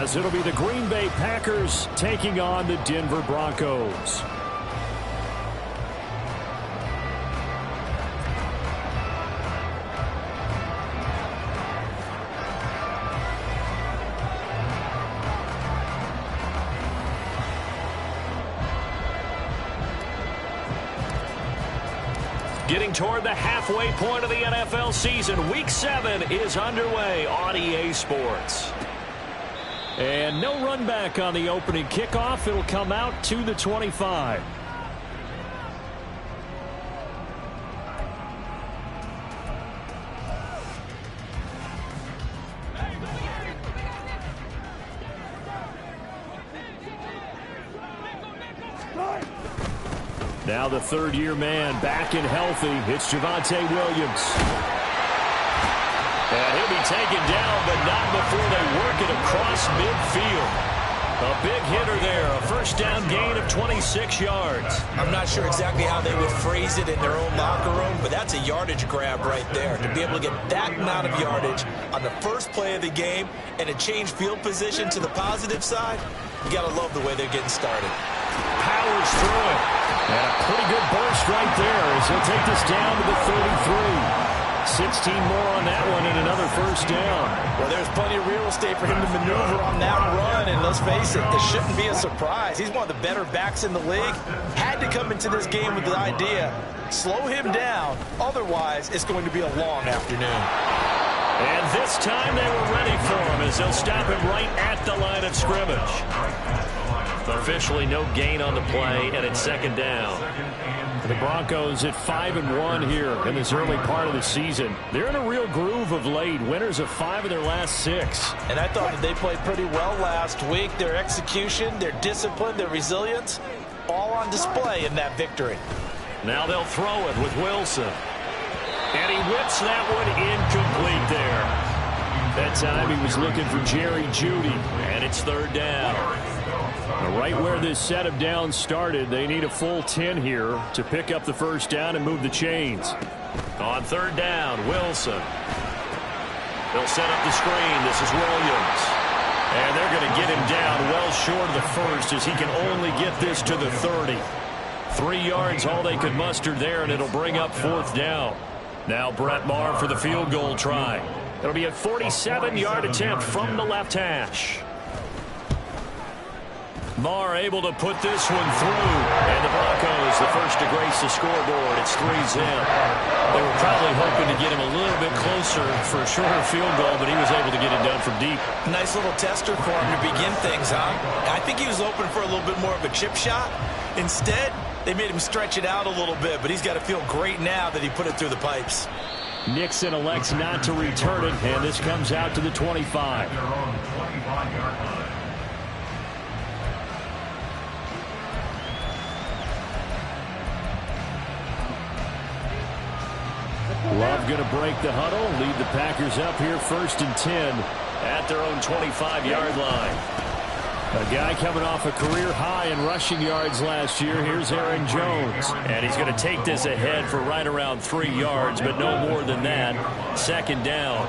as it'll be the Green Bay Packers taking on the Denver Broncos. Getting toward the halfway point of the NFL season, Week 7 is underway on EA Sports. And no run back on the opening kickoff. It'll come out to the 25. Now the third-year man back and healthy. It's Javonte Williams. And he'll be taken down, but not before they work it across midfield. A big hitter there, a first down gain of 26 yards. I'm not sure exactly how they would phrase it in their own locker room, but that's a yardage grab right there. To be able to get that amount of yardage on the first play of the game and to change field position to the positive side, you got to love the way they're getting started. Powers through it. And a pretty good burst right there as he'll take this down to the 33. 16 more on that one and another first down. Well, there's plenty of real estate for him to maneuver on that run, and let's face it, this shouldn't be a surprise. He's one of the better backs in the league. Had to come into this game with the idea, slow him down, otherwise it's going to be a long afternoon. And this time they were ready for him as they'll stop him right at the line of scrimmage. Officially no gain on the play, and it's second down. The Broncos at 5-1 here in this early part of the season. They're in a real groove of late. Winners of 5 of their last 6. And I thought that they played pretty well last week. Their execution, their discipline, their resilience, all on display in that victory. Now they'll throw it with Wilson. And he whips that one incomplete there. That time he was looking for Jerry Jeudy, and it's third down. Right where this set of downs started, they need a full 10 here to pick up the first down and move the chains. On third down, Wilson. They'll set up the screen. This is Williams. And they're going to get him down well short of the first as he can only get this to the 30. 3 yards all they could muster there, and it'll bring up fourth down. Now Brett Maher for the field goal try. It'll be a 47-yard attempt from the left hash. Maher able to put this one through. And the Broncos, the first to grace the scoreboard. It's 3-zip. They were probably hoping to get him a little bit closer for a shorter field goal, but he was able to get it done from deep. Nice little tester for him to begin things, huh? I think he was open for a little bit more of a chip shot. Instead, they made him stretch it out a little bit, but he's got to feel great now that he put it through the pipes. Nixon elects not to return it, and this comes out to the 25. Love going to break the huddle, lead the Packers up here first and 10 at their own 25-yard line. A guy coming off a career high in rushing yards last year. Here's Aaron Jones. And he's going to take this ahead for right around 3 yards, but no more than that. Second down.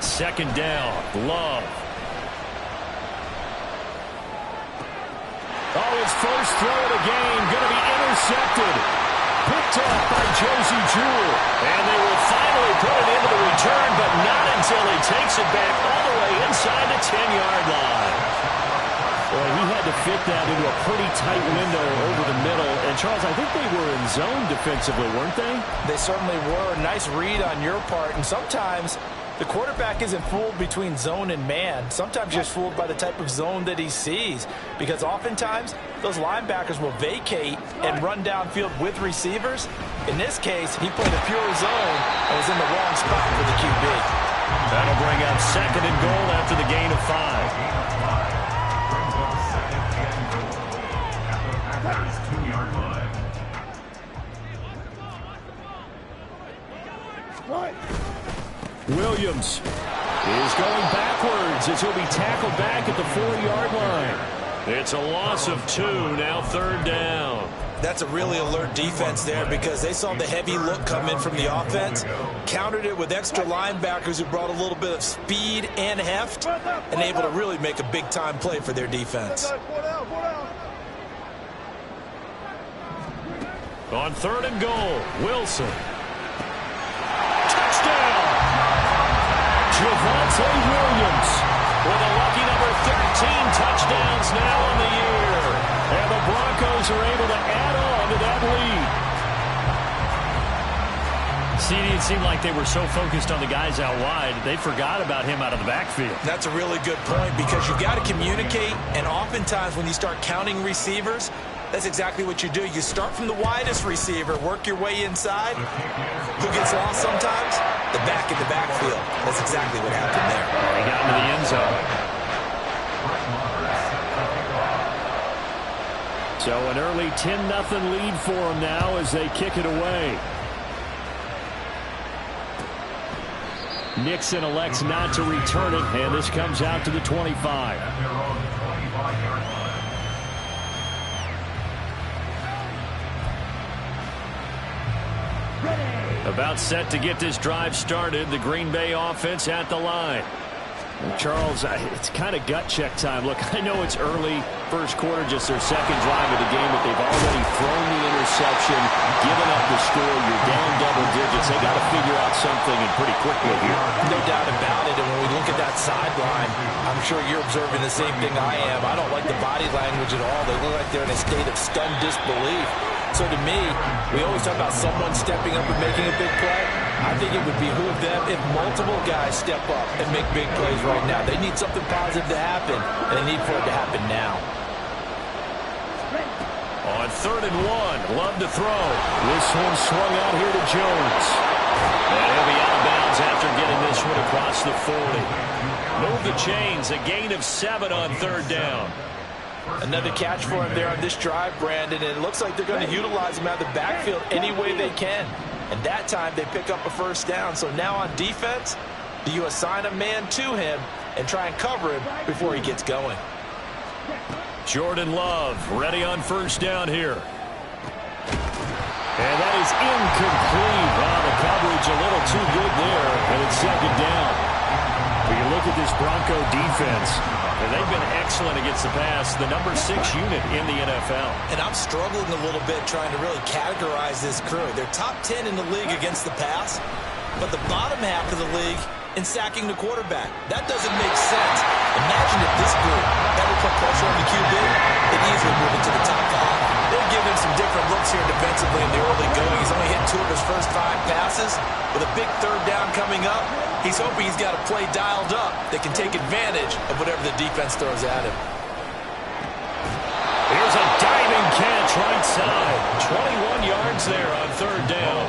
Second down. Love. Oh, his first throw of the game going to be intercepted. Picked off by Josie Jewell. And they will finally put it into the return, but not until he takes it back all the way inside the 10-yard line. Well, he had to fit that into a pretty tight window over the middle. And, Charles, I think they were in zone defensively, weren't they? They certainly were. Nice read on your part. And sometimes the quarterback isn't fooled between zone and man. Sometimes you're fooled by the type of zone that he sees, because oftentimes those linebackers will vacate and run downfield with receivers. In this case, he played a pure zone and was in the wrong spot for the QB. That'll bring up second and goal after the gain of 5. Williams is going backwards as he'll be tackled back at the 4-yard line. It's a loss of 2, now third down. That's a really alert defense there because they saw the heavy look come in from the offense, countered it with extra linebackers who brought a little bit of speed and heft, and able to really make a big-time play for their defense. On 3rd and goal, Wilson. Touchdown! Javonte Williams with a lucky number 13 touchdowns now on the year. And the Broncos are able to add on to that lead. CD, it seemed like they were so focused on the guys out wide, they forgot about him out of the backfield. That's a really good point because you've got to communicate, and oftentimes when you start counting receivers, that's exactly what you do. You start from the widest receiver, work your way inside. Who gets lost sometimes? The back in the backfield. That's exactly what happened there. He got into the end zone. So an early 10-0 lead for them now as they kick it away. Nixon elects not to return it, and this comes out to the 25. About set to get this drive started. The Green Bay offense at the line. Charles, it's kind of gut check time. Look, I know it's early, first quarter, just their second drive of the game, but they've already thrown the interception, given up the score. You're down double digits. They got to figure out something and pretty quickly here. No doubt about it. And when we look at that sideline, I'm sure you're observing the same thing I am. I don't like the body language at all. They look like they're in a state of stunned disbelief. So to me, we always talk about someone stepping up and making a big play. I think it would behoove them if multiple guys step up and make big plays right now. They need something positive to happen, and they need for it to happen now. On 3rd and 1, Love to throw. This one swung out here to Jones. And he'll be out of bounds after getting this one across the 40. Move the chains, a gain of 7 on 3rd down. Another catch for him there on this drive, Brandon, and it looks like they're going to utilize him out of the backfield any way they can. And that time they pick up a first down. So now on defense, do you assign a man to him and try and cover him before he gets going? Jordan Love ready on first down here. And that is incomplete. Wow, the coverage a little too good there, and it's 2nd down. When you look at this Bronco defense, and they've been excellent against the pass, the number 6 unit in the NFL. And I'm struggling a little bit trying to really categorize this crew. They're top 10 in the league against the pass, but the bottom half of the league in sacking the quarterback. That doesn't make sense. Imagine if this group ever put pressure on the QB, they'd easily move into the top 5. They'll give him some different looks here defensively in the early going. He's only hit 2 of his first 5 passes. With a big 3rd down coming up, he's hoping he's got a play dialed up that can take advantage of whatever the defense throws at him. Here's a diving catch right side. 21 yards there on 3rd down.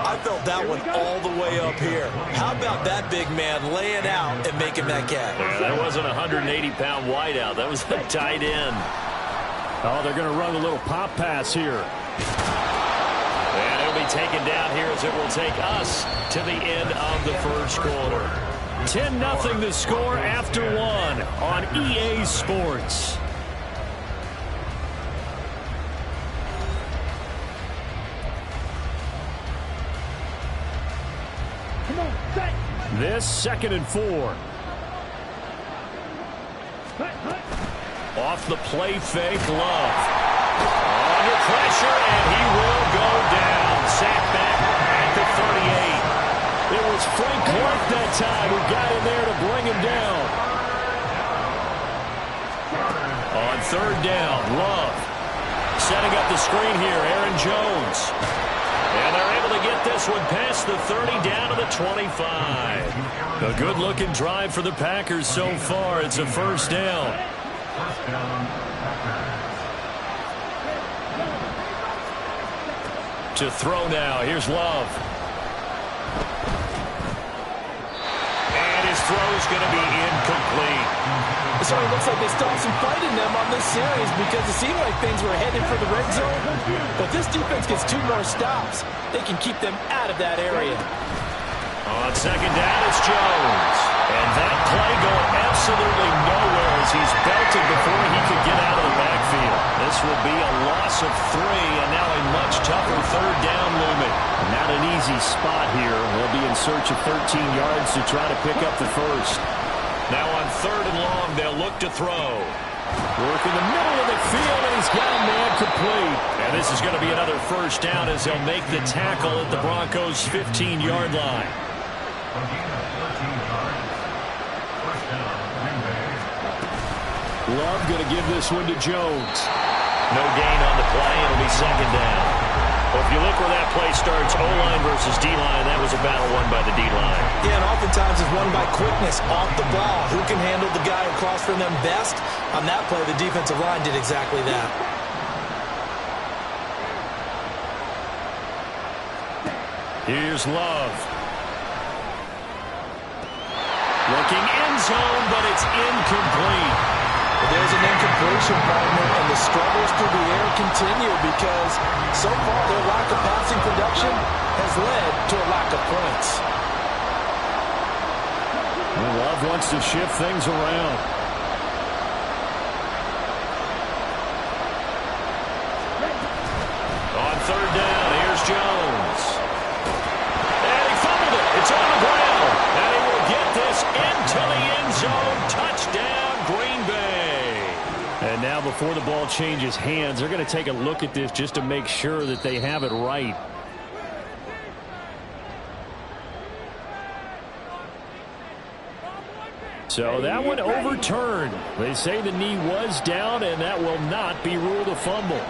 I felt that one all the way up here. How about that big man laying out and making that catch? Yeah, that wasn't a 180-pound wideout. That was a tight end. Oh, they're going to run a little pop pass here. And it'll be taken down here as it will take us to the end of the first quarter. 10-0 the score after 1 on EA Sports. This 2nd and 4. Off the play fake, Love. Under pressure, and he will go down. Sacked back at the 38. It was Frank Clark that time who got in there to bring him down. On 3rd down, Love. Setting up the screen here, Aaron Jones. And they're able to get this one past the 30 down to the 25. A good-looking drive for the Packers so far. It's a first down. To throw now. Here's Love. And his throw is going to be incomplete. So it looks like they still have some fight in them on this series because it seemed like things were headed for the red zone. But this defense gets 2 more stops. They can keep them out of that area. On second down, it's Jones. And that play going absolutely nowhere as he's belted before he could get out of the backfield. This will be a loss of 3, and now a much tougher third down looming. Not an easy spot here. They'll be in search of 13 yards to try to pick up the first. Now on third and long, they'll look to throw. Work in the middle of the field, and he's got a man complete. And this is going to be another first down as they'll make the tackle at the Broncos' 15-yard line. Love going to give this one to Jones. No gain on the play. It'll be second down. Well, if you look where that play starts, O-line versus D-line, that was a battle won by the D-line. Yeah, and oftentimes it's won by quickness off the ball. Who can handle the guy across from them best? On that play, the defensive line did exactly that. Here's Love. Looking end zone, but it's incomplete. Well, there's an incompletion, partner, and the struggles through the air continue because so far their lack of passing production has led to a lack of points. Well, Love wants to shift things around. On third down, here's Jones. And he fumbled it. It's on the ground. And he will get this into the end zone. Touchdown, Green Bay. And now before the ball changes hands, they're going to take a look at this just to make sure that they have it right. So that one overturned. They say the knee was down, and that will not be ruled a fumble.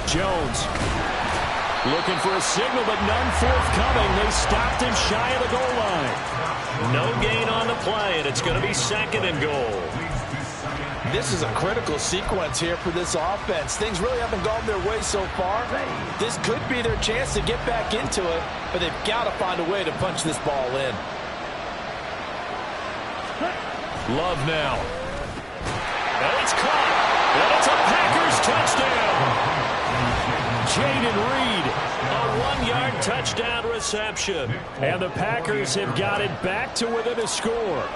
Jones looking for a signal, but none forthcoming. They stopped him shy of the goal line. No gain on the play, and it's going to be second and goal. This is a critical sequence here for this offense. Things really haven't gone their way so far. This could be their chance to get back into it, but they've got to find a way to punch this ball in. Love now. And it's caught. And it's a Packers touchdown. Jaden Reed, a 1-yard touchdown reception. And the Packers have got it back to within a score.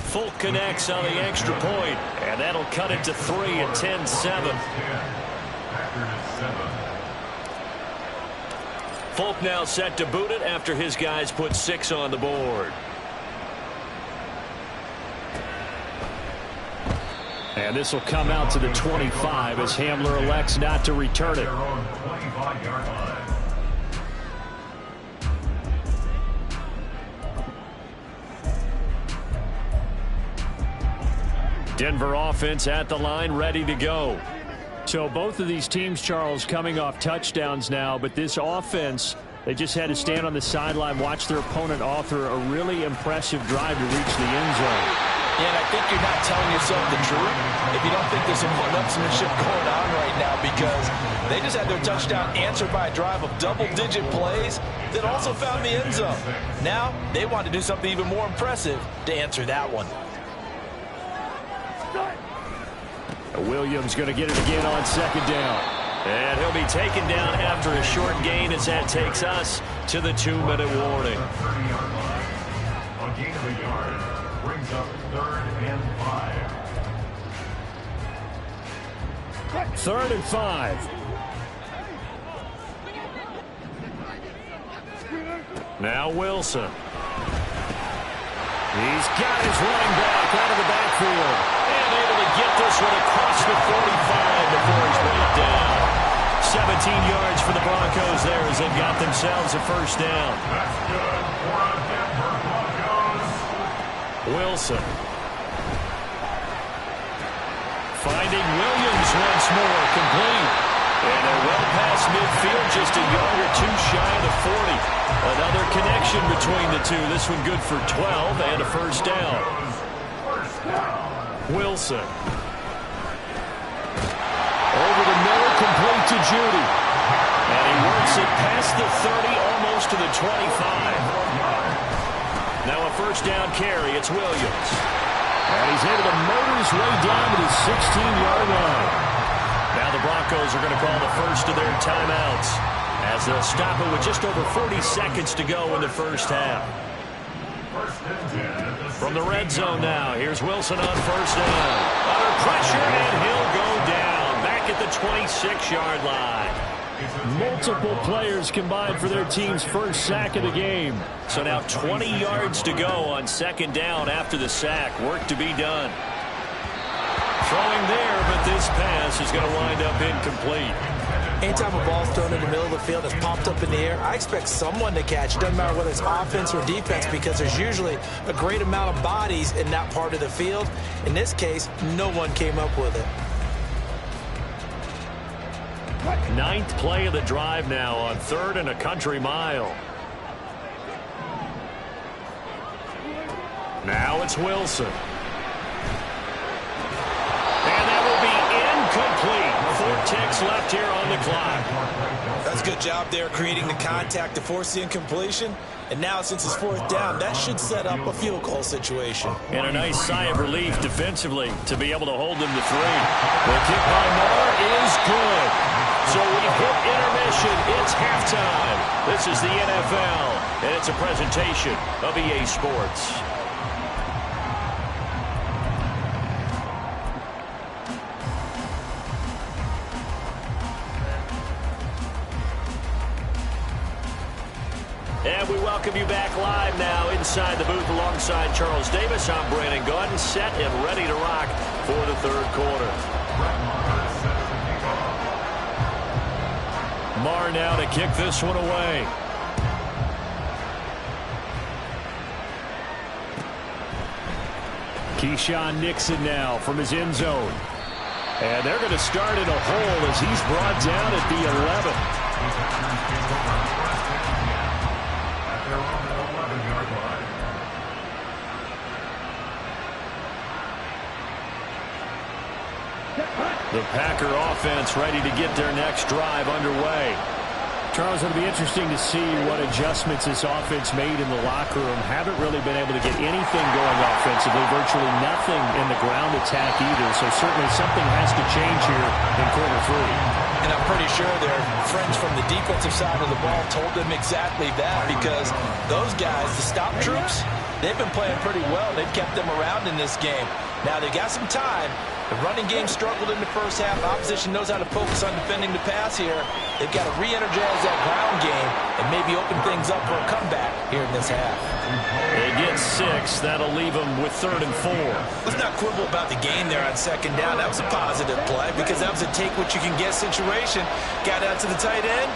Folk connects on the extra point, and that'll cut it to 3 at 10-7. Folk now set to boot it after his guys put 6 on the board. And this will come out to the 25 as Hamler elects not to return it. Denver offense at the line, ready to go. So both of these teams, Charles, coming off touchdowns now, but this offense, they just had to stand on the sideline, watch their opponent author a really impressive drive to reach the end zone. Yeah, and I think you're not telling yourself the truth if you don't think there's some one-upsmanship going on right now, because they just had their touchdown answered by a drive of double-digit plays that also found the end zone. Now they want to do something even more impressive to answer that one. Williams going to get it again on second down. And he'll be taken down after a short gain as that takes us to the 2-minute warning. On gain of a yard, brings up 3rd and 5. 3rd and 5. Now Wilson. He's got his running back out of the backfield. And able to get this one across the 45 before he's brought down. 17 yards for the Broncos there as they've got themselves a first down. That's good for a Denver Broncos. Wilson. Finding Williams once more, complete. And they're well past midfield, just a yard or two shy of the 40. Another connection between the two. This one good for 12 and a first down. Wilson. Over the middle, complete to Judy. And he works it past the 30, almost to the 25. Now a first down carry, it's Williams. And he's able to motor his way down to the 16-yard line. the Broncos are going to call the first of their timeouts as they'll stop it with just over 40 seconds to go in the first half. From the red zone now, here's Wilson on first down. Under pressure, and he'll go down back at the 26-yard line. Multiple players combined for their team's first sack of the game. So now 20 yards to go on second down after the sack. Work to be done. Throwing there, but this pass is going to wind up incomplete. Anytime a ball's thrown in the middle of the field that's popped up in the air, I expect someone to catch. It doesn't matter whether it's offense or defense, because there's usually a great amount of bodies in that part of the field. In this case, no one came up with it. Ninth play of the drive now on 3rd and a country mile. Now it's Wilson. And that will be incomplete. 4 ticks left here on the clock. That's a good job there creating the contact to force the incompletion. And now since it's 4th down, that should set up a field goal situation. And a nice sigh of relief defensively to be able to hold them to 3. The kick by Marr is good. So we've hit intermission. It's halftime. This is the NFL, and it's a presentation of EA Sports. And we welcome you back live now inside the booth alongside Charles Davis. I'm Brandon Gaudin, set and ready to rock for the 3rd quarter. Marr now to kick this one away. Keyshawn Nixon now from his end zone. And they're going to start in a hole as he's brought down at the 11. The Packer offense ready to get their next drive underway. Charles, it'll be interesting to see what adjustments this offense made in the locker room. Haven't really been able to get anything going offensively, virtually nothing in the ground attack either. So certainly something has to change here in quarter 3. And I'm pretty sure their friends from the defensive side of the ball told them exactly that, because those guys, the stop troops, they've been playing pretty well. They've kept them around in this game. Now they got some time. The running game struggled in the first half. Opposition knows how to focus on defending the pass here. They've got to re-energize that ground game and maybe open things up for a comeback here in this half. They get 6. That'll leave them with 3rd and 4. Let's not quibble about the game there on second down. That was a positive play because that was a take-what-you-can-get situation. Got out to the tight end.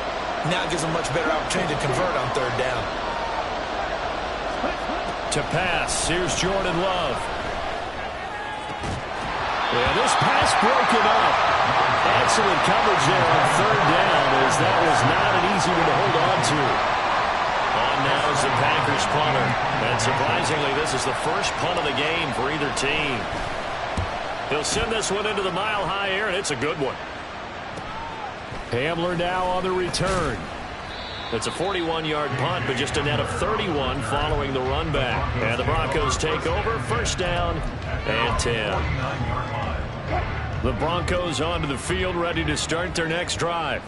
Now it gives them a much better opportunity to convert on 3rd down. To pass, here's Jordan Love. And this pass broken up. Excellent coverage there on 3rd down, as that was not an easy one to hold on to. On now is the Packers punter. And surprisingly, this is the first punt of the game for either team. He'll send this one into the mile-high air, and it's a good one. Hamler now on the return. It's a 41-yard punt, but just a net of 31 following the run back. And the Broncos take over, first down and 10. The Broncos onto the field, ready to start their next drive.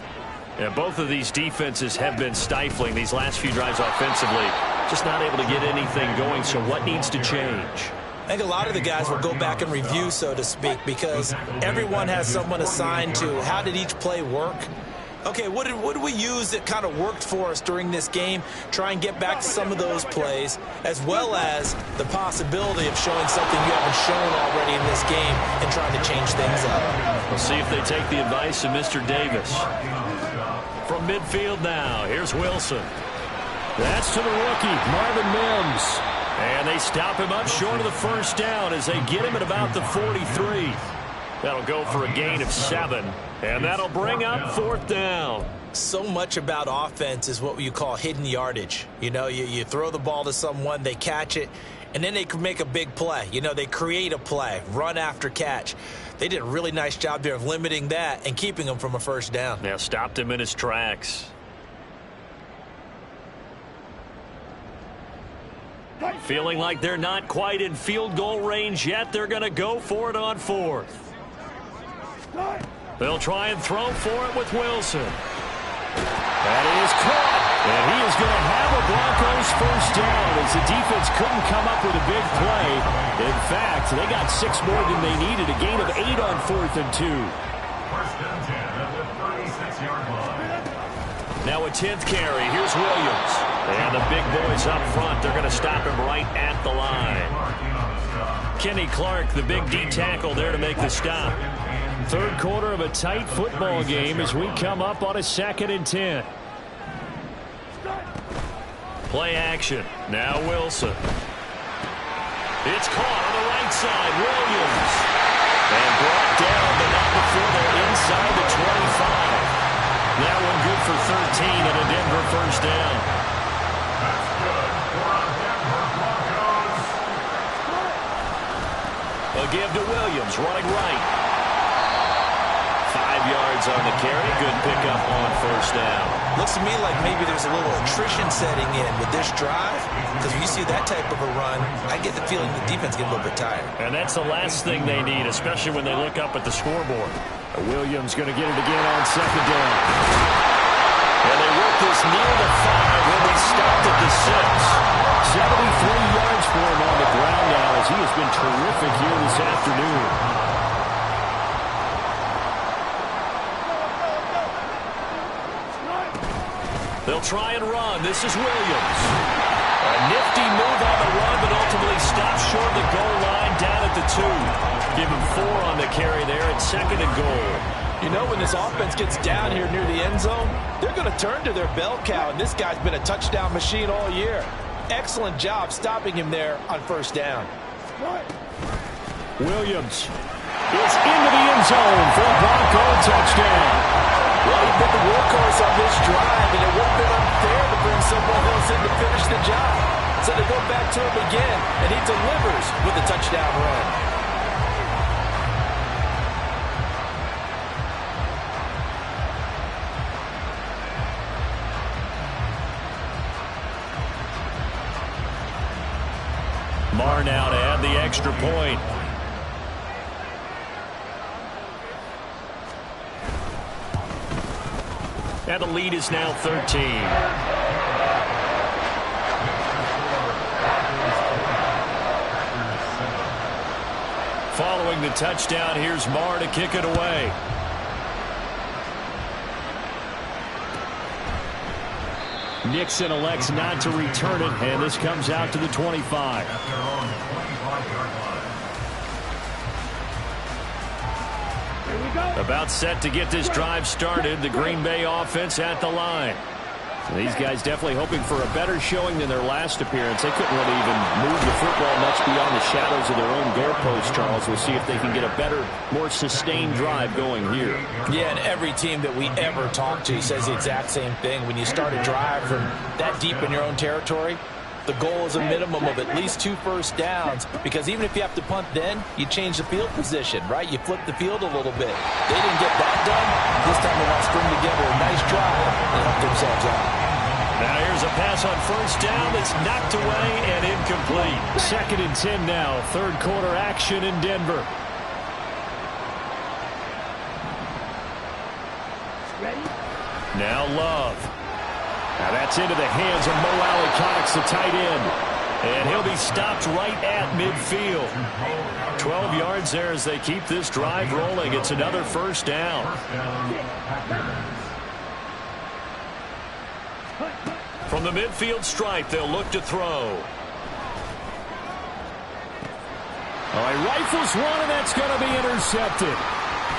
And both of these defenses have been stifling these last few drives offensively. Just not able to get anything going, so what needs to change? I think a lot of the guys will go back and review, so to speak, because everyone has someone assigned to how did each play work. Okay, what did we use that kind of worked for us during this game? Try and get back to some of those plays, as well as the possibility of showing something you haven't shown already in this game and trying to change things up. We'll see if they take the advice of Mr. Davis. From midfield now, here's Wilson. That's to the rookie, Marvin Mims. And they stop him up short of the first down as they get him at about the 43. That'll go for a gain of 7, and that'll bring up 4th down. So much about offense is what you call hidden yardage. You know, you throw the ball to someone, they catch it, and then they can make a big play. You know, they create a play, run after catch. They did a really nice job there of limiting that and keeping him from a first down. Now stopped him in his tracks. Feeling like they're not quite in field goal range yet. They're going to go for it on 4th. They'll try and throw for it with Wilson. That is caught. And he is going to have a Broncos first down as the defense couldn't come up with a big play. In fact, they got 6 more than they needed. A gain of 8 on 4th and 2. First and 10 at the 36-yard line. Now a 10th carry. Here's Williams. And the big boys up front, they're going to stop him right at the line. Kenny Clark, the big D tackle there to make the stop. Third quarter of a tight football game as we come up on a 2nd and 10. Play action. Now Wilson. It's caught on the right side. Williams. And brought down, but not before they're inside the 25. That one good for 13 and a Denver first down. That's good for a Denver Broncos. A give to Williams, running right. 5 yards on the carry. Good pickup on first down. Looks to me like maybe there's a little attrition setting in with this drive, because when you see that type of a run, I get the feeling the defense gets a little bit tired. And that's the last thing they need, especially when they look up at the scoreboard. Williams going to get it again on 2nd down. And they work this near the 5 when we stopped at the 6. 73 yards for him on the ground now as he has been terrific here this afternoon. They'll try and run. This is Williams. A nifty move on the run, but ultimately stops short of the goal line down at the 2. Give him 4 on the carry there at 2nd and goal. You know, when this offense gets down here near the end zone, they're going to turn to their bell cow, and this guy's been a touchdown machine all year. Excellent job stopping him there on first down. Williams is into the end zone for a Bronco touchdown. Well, he put the workhorse on this drive, and it would have been unfair to bring someone else in to finish the job. So they go back to him again, and he delivers with a touchdown run. Marr now to add the extra point. And the lead is now 13. Following the touchdown, here's Marr to kick it away. Nixon elects not to return it, and this comes out to the 25. About set to get this drive started. The Green Bay offense at the line. So these guys definitely hoping for a better showing than their last appearance. They couldn't really even move the football much beyond the shadows of their own goalpost, Charles. We'll see if they can get a better, more sustained drive going here. Yeah, and every team that we ever talk to says the exact same thing. When you start a drive from that deep in your own territory, the goal is a minimum of at least 2 first downs, because even if you have to punt then, you change the field position, right? You flip the field a little bit. They didn't get that done. This time they want to string together a nice drive and help themselves out. Now here's a pass on first down that's knocked away and incomplete. 2nd and 10 now. Third quarter action in Denver. Ready? Now Love. Now that's into the hands of Mo Alley-Cox, the tight end. And he'll be stopped right at midfield. 12 yards there as they keep this drive rolling. It's another first down. From the midfield stripe, they'll look to throw. All right, rifles one, and that's going to be intercepted.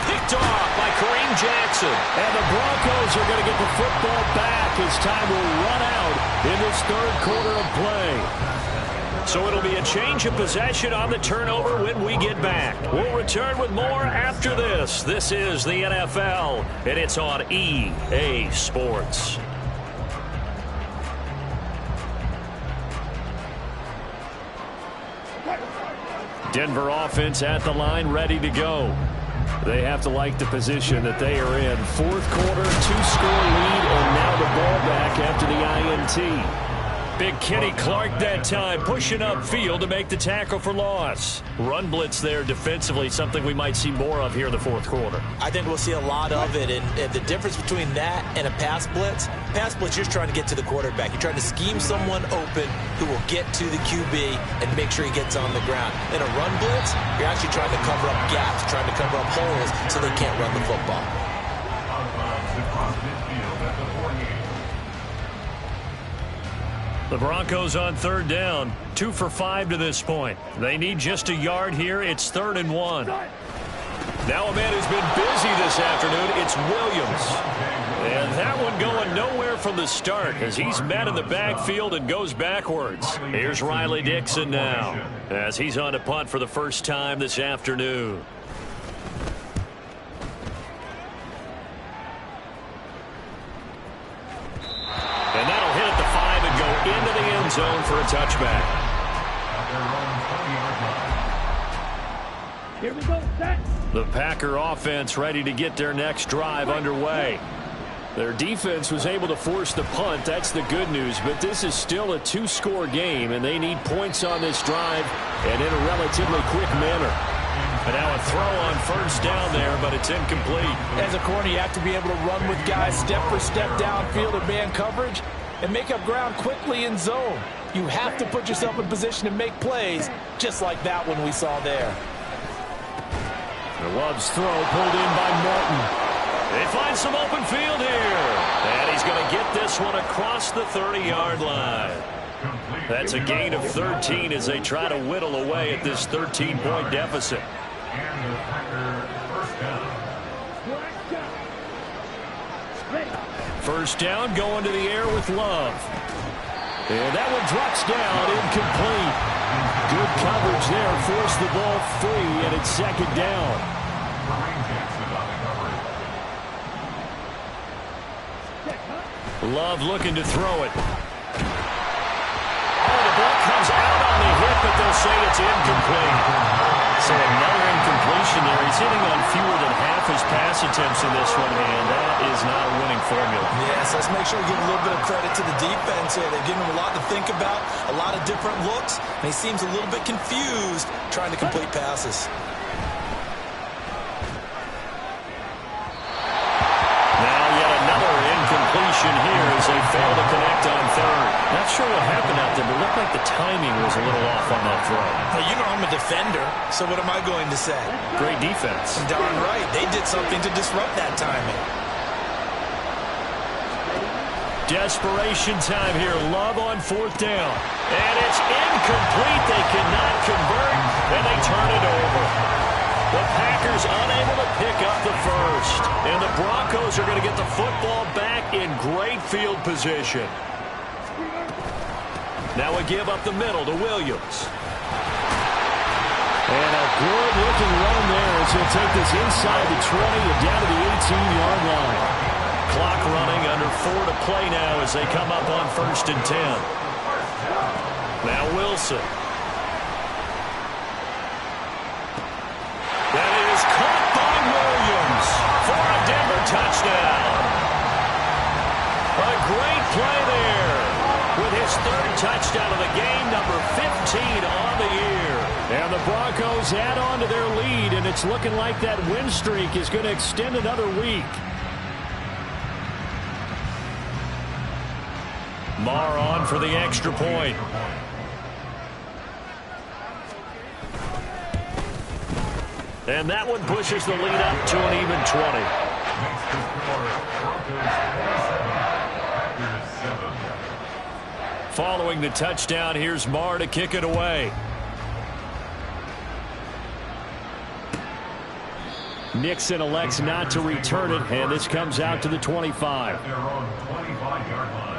Picked off by Kareem Jackson. And the Broncos are going to get the football back as time will run out in this third quarter of play. So it'll be a change of possession on the turnover when we get back. We'll return with more after this. This is the NFL, and it's on EA Sports. Denver offense at the line, ready to go. They have to like the position that they are in. Fourth quarter, 2-score lead, and now the ball back after the INT. Big Kenny Clark that time, pushing upfield to make the tackle for loss. Run blitz there defensively, something we might see more of here in the fourth quarter. I think we'll see a lot of it, and the difference between that and a pass blitz, you're just trying to get to the quarterback. You're trying to scheme someone open who will get to the QB and make sure he gets on the ground. In a run blitz, you're actually trying to cover up gaps, trying to cover up holes so they can't run the football. The Broncos on third down, 2 for 5 to this point. They need just a yard here. It's 3rd and 1. Now a man who's been busy this afternoon, it's Williams. And that one going nowhere from the start as he's met in the backfield and goes backwards. Here's Riley Dixon now as he's on to punt for the first time this afternoon. And that'll hit at the 5 and go into the end zone for a touchback. Here we go, set. The Packer offense ready to get their next drive underway. Their defense was able to force the punt. That's the good news. But this is still a 2-score game, and they need points on this drive and in a relatively quick manner. And now a throw on first down there, but it's incomplete. As a corner, you have to be able to run with guys step for step downfield in man coverage and make up ground quickly in zone. You have to put yourself in position to make plays, just like that one we saw there. The Love's throw pulled in by Morton. They find some open field here. And he's going to get this one across the 30-yard line. That's a gain of 13 as they try to whittle away at this 13-point deficit. First down going to the air with Love. And that one drops down, incomplete. Good coverage there, forced the ball free, and it's 2nd down. Love looking to throw it. Oh, the ball comes out on the hit, but they'll say it's incomplete. So another incompletion there. He's hitting on fewer than half his pass attempts in this one, and that is not a winning formula. Yes, let's make sure we give a little bit of credit to the defense here. They've given him a lot to think about, a lot of different looks, and he seems a little bit confused trying to complete passes. Now yet another incompletion here as they fail to connect on third. Not sure what happened out there, but it looked like the timing was a little off on that throw. Well, you know I'm a defender, so what am I going to say? Great defense. Darn right. They did something to disrupt that timing. Desperation time here. Love on 4th down. And it's incomplete. They cannot convert, and they turn it over. The Packers unable to pick up the first. And the Broncos are going to get the football back in great field position. Now a give up the middle to Williams. And a good-looking run there as he'll take this inside the 20 and down to the 18-yard line. Clock running, under 4 to play now as they come up on 1st and 10. Now Wilson. That is caught by Williams for a Denver touchdown. A great play there with his 3rd touchdown of the game, number 15 on the year. And the Broncos add on to their lead, and it's looking like that win streak is going to extend another week. Marr on for the extra point. And that one pushes the lead up to an even 20. Following the touchdown, here's Marr to kick it away. Nixon elects not to return it, and this comes out to the 25. Their own 25-yard line.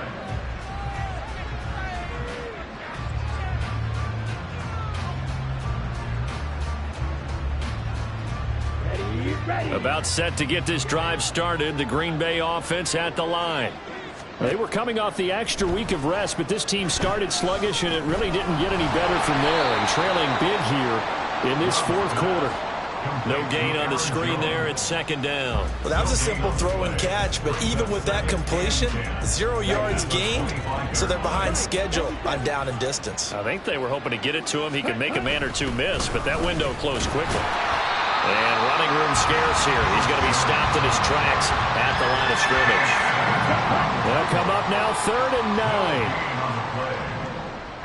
About set to get this drive started. The Green Bay offense at the line. They were coming off the extra week of rest, but this team started sluggish, and it really didn't get any better from there. And trailing big here in this 4th quarter. No gain on the screen there. It's second down. Well, that was a simple throw and catch, but even with that completion, 0 yards gained, so they're behind schedule on down and distance. I think they were hoping to get it to him. He could make a man or two miss, but that window closed quickly. And running room scarce here. He's going to be stopped in his tracks at the line of scrimmage. They'll come up now 3rd and 9.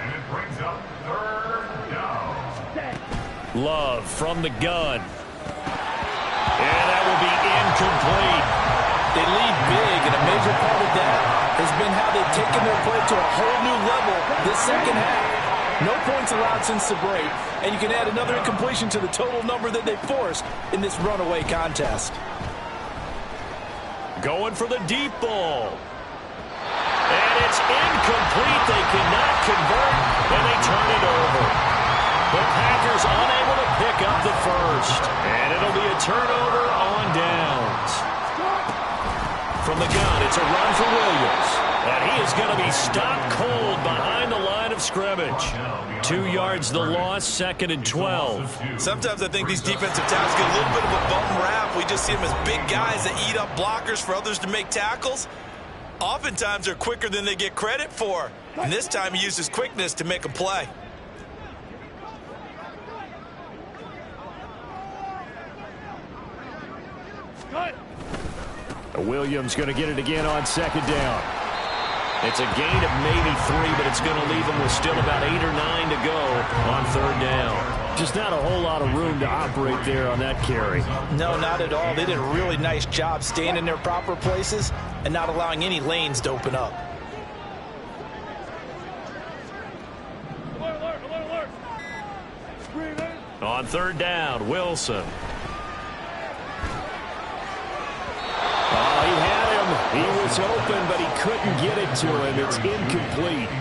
And it brings up 3rd down. Love from the gun. And that will be incomplete. They lead big, and a major part of that has been how they've taken their play to a whole new level this second half. No points allowed since the break, and you can add another incompletion to the total number that they forced in this runaway contest. Going for the deep ball. And it's incomplete. They cannot convert, and they turn it over. The Packers unable to pick up the first. And it'll be a turnover on downs. From the gun, it's a run for Williams. And he is going to be stopped cold behind the line of scrimmage. 2 yards the loss, 2nd and 12. Sometimes I think these defensive tackles get a little bit of a bum rap. We just see them as big guys that eat up blockers for others to make tackles. Oftentimes they're quicker than they get credit for. And this time he uses quickness to make a play. Williams going to get it again on 2nd down. It's a gain of maybe 3, but it's going to leave them with still about 8 or 9 to go on 3rd down. Just not a whole lot of room to operate there on that carry. No, not at all. They did a really nice job staying in their proper places and not allowing any lanes to open up. On 3rd down, Wilson. Oh, he had him. He was open, but he couldn't get it to him. It's incomplete.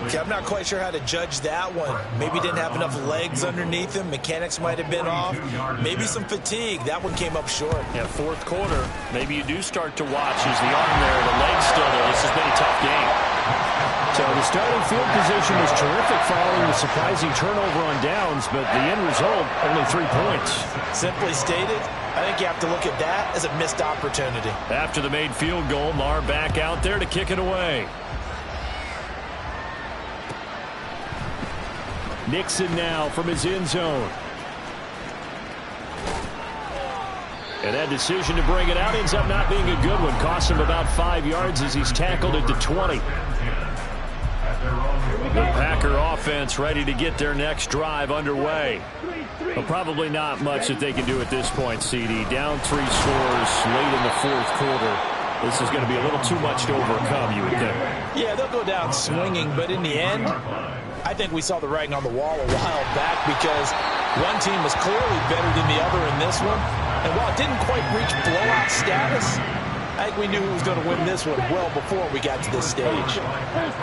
Okay, I'm not quite sure how to judge that one. Maybe didn't have enough legs underneath him. Mechanics might have been off. Maybe some fatigue. That one came up short. Yeah, 4th quarter. Maybe you do start to watch. Is the arm there? The leg's still there. This has been a tough game. So the starting field position was terrific following the surprising turnover on downs, but the end result, only 3 points. Simply stated, I think you have to look at that as a missed opportunity. After the made field goal, Marr back out there to kick it away. Nixon now from his end zone. And that decision to bring it out ends up not being a good one. Cost him about 5 yards as he's tackled at the 20. The Packer offense ready to get their next drive underway. Well, probably not much that they can do at this point, CD. Down 3 scores late in the 4th quarter. This is going to be a little too much to overcome, you would think. Yeah, they'll go down swinging, but in the end, I think we saw the writing on the wall a while back because one team was clearly better than the other in this one. And while it didn't quite reach blowout status, I think we knew who was going to win this one well before we got to this stage.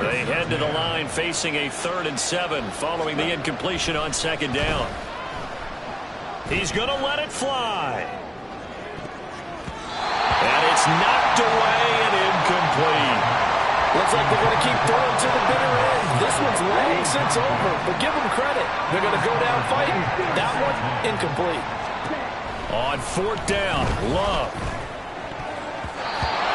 They head to the line facing a 3rd and 7 following the incompletion on 2nd down. He's going to let it fly. And it's knocked away and incomplete. Looks like they're going to keep throwing to the bitter end. This one's long since over, but give them credit. They're going to go down fighting. That one, incomplete. On 4th down, Love.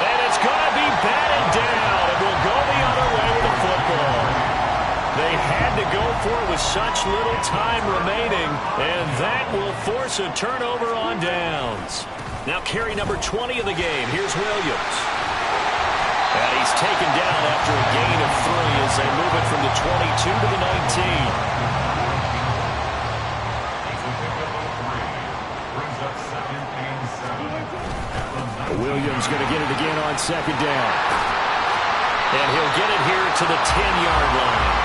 And it's going to be batted down. It will go the other way with the football. They had to go for it with such little time remaining, and that will force a turnover on downs. Now carry number 20 of the game. Here's Williams. And he's taken down after a gain of 3 as they move it from the 22 to the 19. Williams going to get it again on 2nd down. And he'll get it here to the 10-yard line.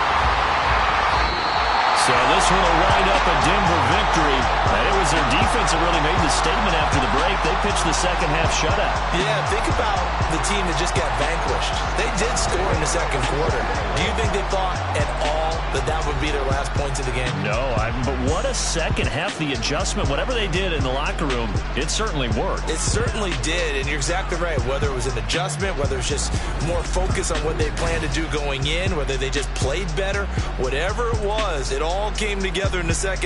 So this one will wind up a Denver victory. And it was their defense that really made the statement after the break. They pitched the second half shutout. Yeah, think about the team that just got vanquished. They did score in the 2nd quarter. Do you think they thought at all that that would be their last points of the game? No, but what a second half. The adjustment, whatever they did in the locker room, it certainly worked. It certainly did, and you're exactly right. Whether it was an adjustment, whether it's just more focus on what they planned to do going in, whether they just played better, whatever it was, it all came together in the second half.